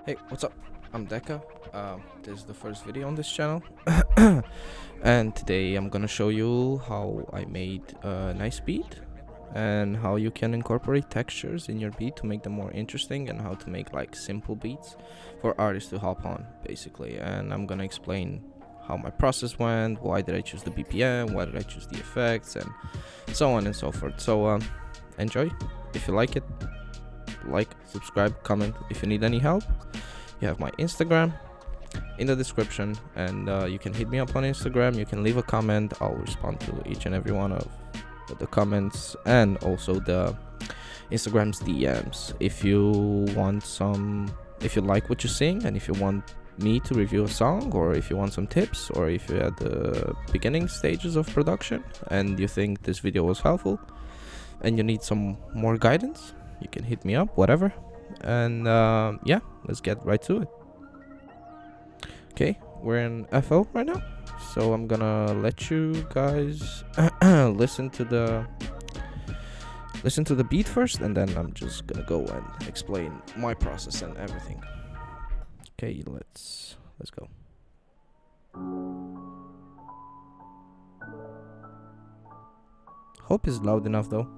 Hey, what's up? I'm Deka. This is the first video on this channel, and today I'm gonna show you how I made a nice beat and how you can incorporate textures in your beat to make them more interesting, and how to make like simple beats for artists to hop on, basically. And I'm gonna explain how my process went, why did I choose the BPM, why did I choose the effects, and so on and so forth. So enjoy. If you like it, like, subscribe, comment. If you need any help, you have my Instagram in the description, and you can hit me up on Instagram. You can leave a comment. I'll respond to each and every one of the comments, and also the Instagram's DMs. If you like what you're seeing, and if you want me to review a song, or if you want some tips, or if you're at the beginning stages of production and you think this video was helpful and you need some more guidance, you can hit me up, whatever. And yeah, let's get right to it. Okay, we're in FL right now, so I'm gonna let you guys listen to the beat first, and then I'm just gonna go and explain my process and everything. Okay, let's go. Hope it's loud enough though.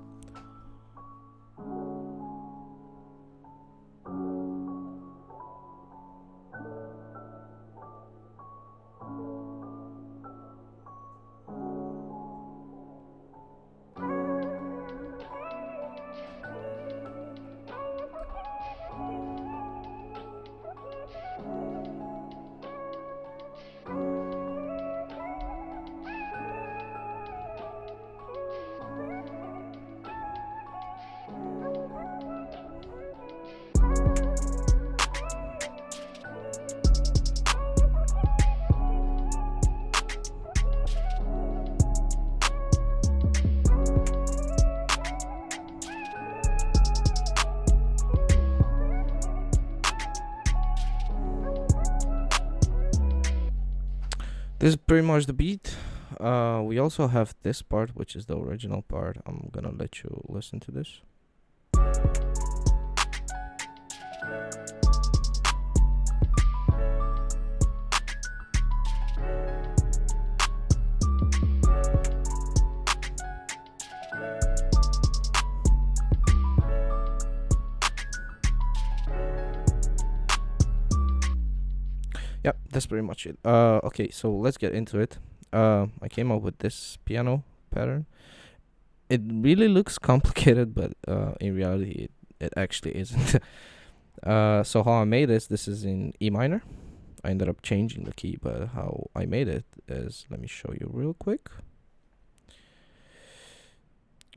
This is pretty much the beat. We also have this part, which is the original part. I'm gonna let you listen to this. Yep, that's pretty much it. Okay, so let's get into it. I came up with this piano pattern. It really looks complicated, but in reality, it actually isn't. So how I made this is in E minor. I ended up changing the key, but how I made it is, let me show you real quick.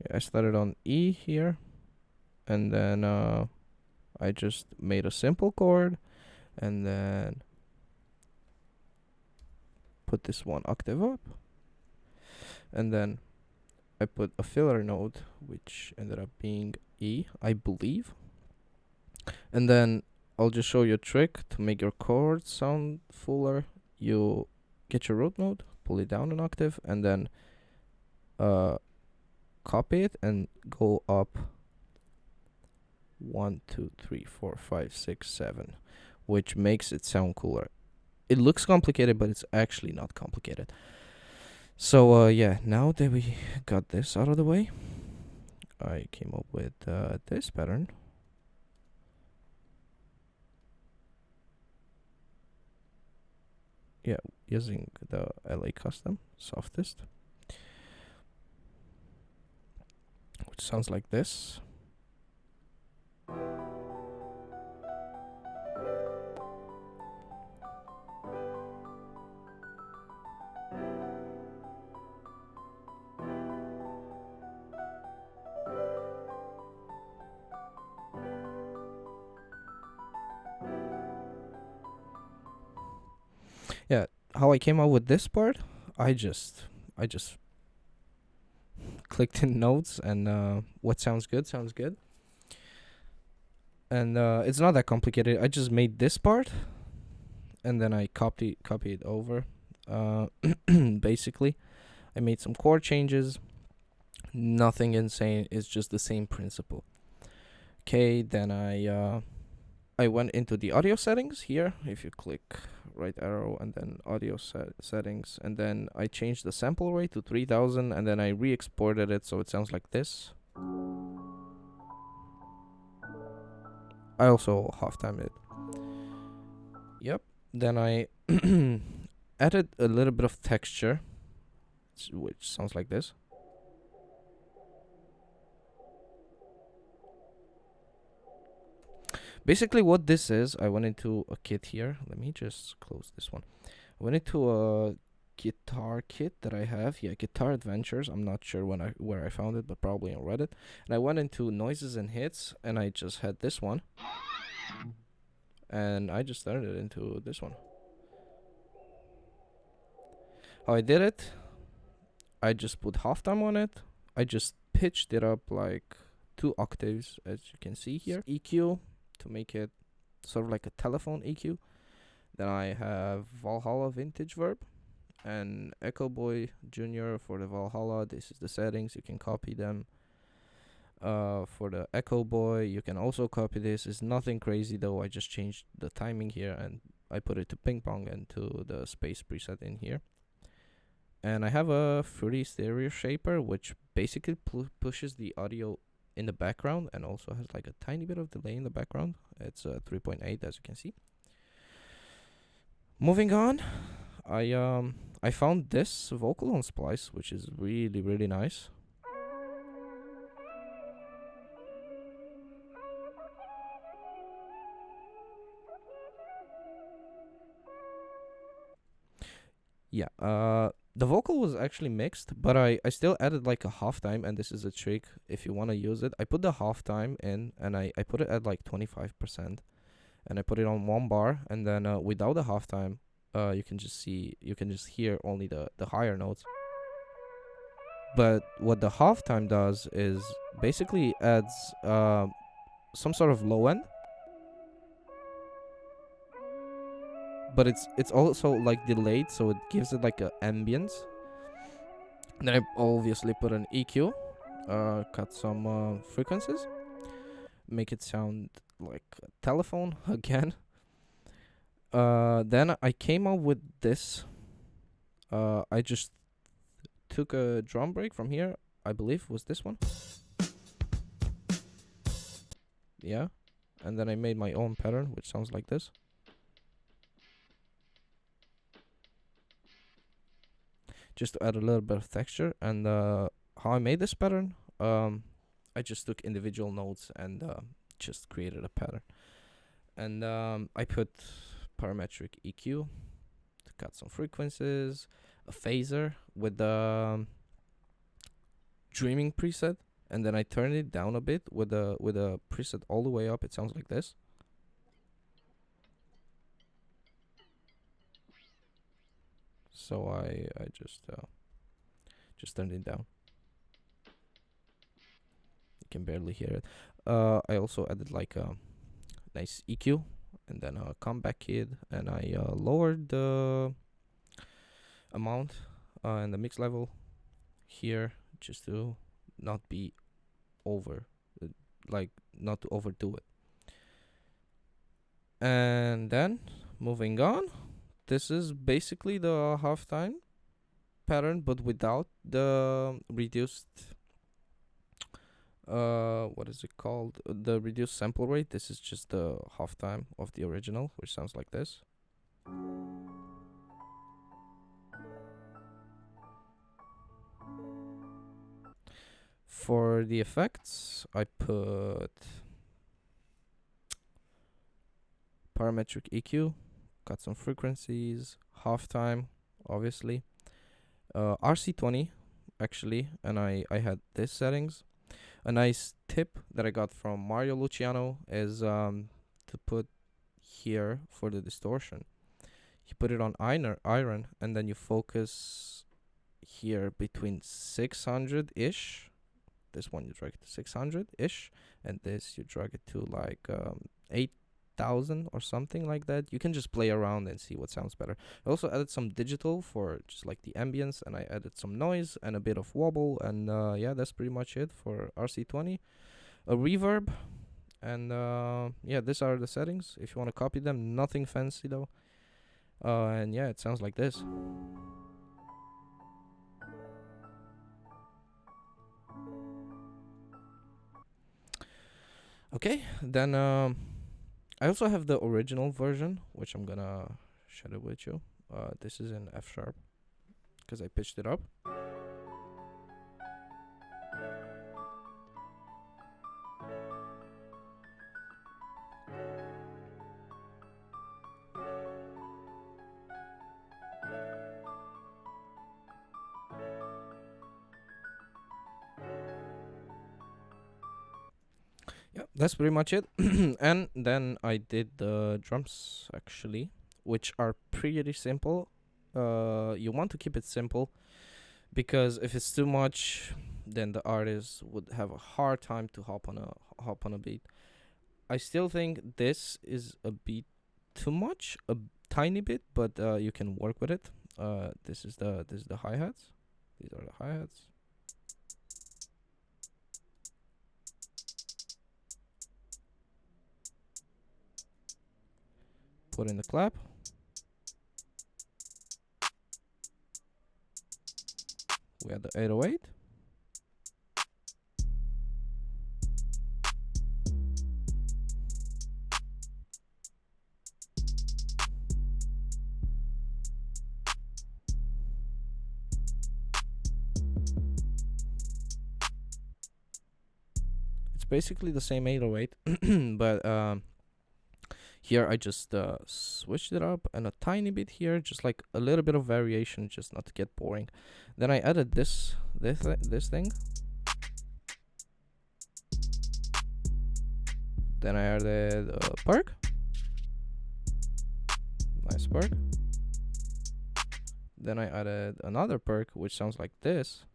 Okay, I started on E here, and then I just made a simple chord, and then put this one octave up, and then I put a filler note, which ended up being E, I believe. And then I'll just show you a trick to make your chords sound fuller. You get your root note, pull it down an octave, and then copy it and go up 1, 2, 3, 4, 5, 6, 7, which makes it sound cooler. It looks complicated, but it's actually not complicated. So yeah, now that we got this out of the way, I came up with this pattern. Yeah, using the LA Custom Softest, which sounds like this. Yeah, how I came up with this part, I just clicked in notes, and what sounds good sounds good. And it's not that complicated. I just made this part, and then I copy it over. Basically, I made some chord changes. Nothing insane. It's just the same principle. Okay, then I I went into the audio settings here. If you click right arrow and then audio settings, and then I changed the sample rate to 3000, and then I re-exported it so it sounds like this. I also half-timed it. Yep. Then I added a little bit of texture, which sounds like this. Basically what this is, I went into a kit here. Let me just close this one. I went into a guitar kit that I have. Yeah, Guitar Adventures. I'm not sure where I found it, but probably on Reddit. And I went into noises and hits, and I just had this one. And I just turned it into this one. How I did it, I just put halftime on it. I just pitched it up like 2 octaves, as you can see here. EQ to make it sort of like a telephone EQ. Then I have Valhalla Vintage Verb and Echo Boy Jr. for the Valhalla. This is the settings, you can copy them. For the Echo Boy, you can also copy this. It's nothing crazy though. I just changed the timing here and I put it to ping pong and to the space preset in here. And I have a Fruity Stereo Shaper, which basically pushes the audio in the background and also has like a tiny bit of delay in the background. It's 3.8 as you can see. Moving on, I found this vocal on Splice, which is really nice. Yeah, the vocal was actually mixed, but I still added like a halftime, and this is a trick if you want to use it. I put the halftime in, and I put it at like 25%, and I put it on 1 bar, and then without the halftime, you can just hear only the higher notes. But what the halftime does is basically adds some sort of low end, but it's also like delayed, so it gives it like a ambience. Then I obviously put an EQ, cut some frequencies, make it sound like a telephone again. Then I came up with this. I just took a drum break from here. I believe was this one. Yeah, and then I made my own pattern, which sounds like this. Just to add a little bit of texture. And how I made this pattern, I just took individual notes and just created a pattern. And I put parametric EQ to cut some frequencies, a phaser with the dreaming preset, and then I turned it down a bit with a preset all the way up. It sounds like this. So I just turned it down. You can barely hear it. I also added like a nice EQ and then a comeback kit, and I lowered the amount and the mix level here just to not be over, like not to overdo it. And then moving on, this is basically the halftime pattern, but without the reduced what is it called, the reduced sample rate. This is just the halftime of the original, which sounds like this. For the effects, I put parametric EQ, got some frequencies, halftime, obviously, RC20 actually, and I had this settings. A nice tip that I got from Mario Luciano is to put here for the distortion. You put it on iron, and then you focus here between 600-ish. This one you drag it to 600-ish, and this you drag it to like 8,000 or something like that. You can just play around and see what sounds better. I also added some digital for just like the ambience, and I added some noise and a bit of wobble, and yeah, that's pretty much it for RC20. A reverb, And yeah, these are the settings if you want to copy them. Nothing fancy though. And yeah, it sounds like this. Okay, then I also have the original version, which I'm gonna share it with you. This is in F sharp because I pitched it up. Yeah, that's pretty much it. And then I did the drums actually, which are pretty simple. You want to keep it simple because if it's too much, then the artist would have a hard time to hop on a beat. I still think this is a bit too much, a tiny bit, but you can work with it. This is the hi hats. These are the hi hats. Put in the clap. We have the 808. It's basically the same 808, but here I just switched it up and a tiny bit here, just like a little bit of variation, just not to get boring. Then I added this thing. Then I added a perk. Nice perk. Then I added another perk, which sounds like this.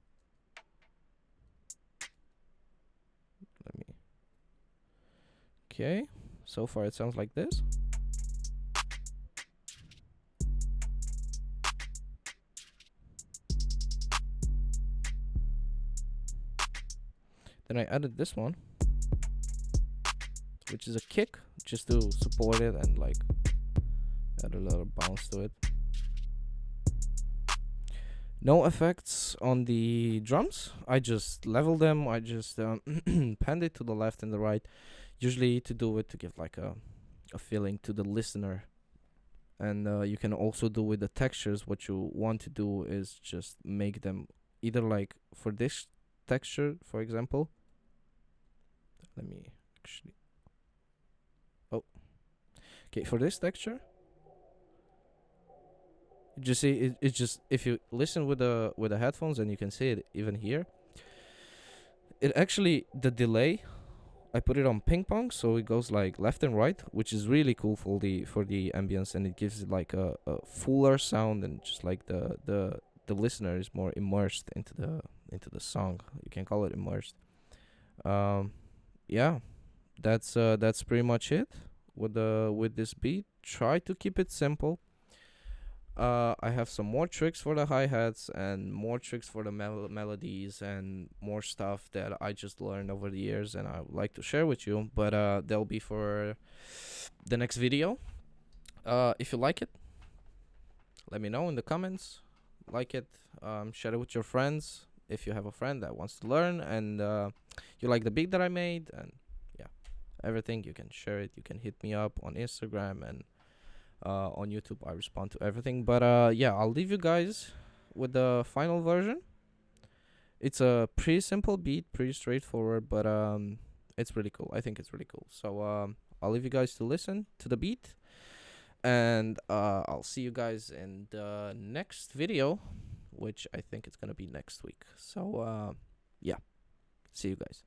Let me. Okay, so far it sounds like this. Then I added this one, which is a kick, just to support it and like add a little bounce to it. No effects on the drums. I just level them. I just panned it to the left and the right, usually to do it to give like a feeling to the listener. And you can also do with the textures. What you want to do is just make them either like for this texture, for example. Let me actually. Oh, okay. For this texture, you just see it's just if you listen with the headphones, and you can see it even here. It actually the delay, I put it on ping pong, so it goes like left and right, which is really cool for the ambience, and it gives it like a fuller sound, and just like the listener is more immersed into the song. You can call it immersed. Yeah, that's pretty much it with this beat. Try to keep it simple. I have some more tricks for the hi-hats and more tricks for the melodies and more stuff that I just learned over the years, and I would like to share with you, but they'll be for the next video. If you like it, let me know in the comments. Like it, share it with your friends if you have a friend that wants to learn, and you like the beat that I made, and yeah, everything. You can share it. You can hit me up on Instagram, and on YouTube I respond to everything. But yeah, I'll leave you guys with the final version. It's a pretty simple beat, pretty straightforward, but it's really cool. I think it's really cool. So I'll leave you guys to listen to the beat, and I'll see you guys in the next video, which I think it's gonna be next week. So yeah, see you guys.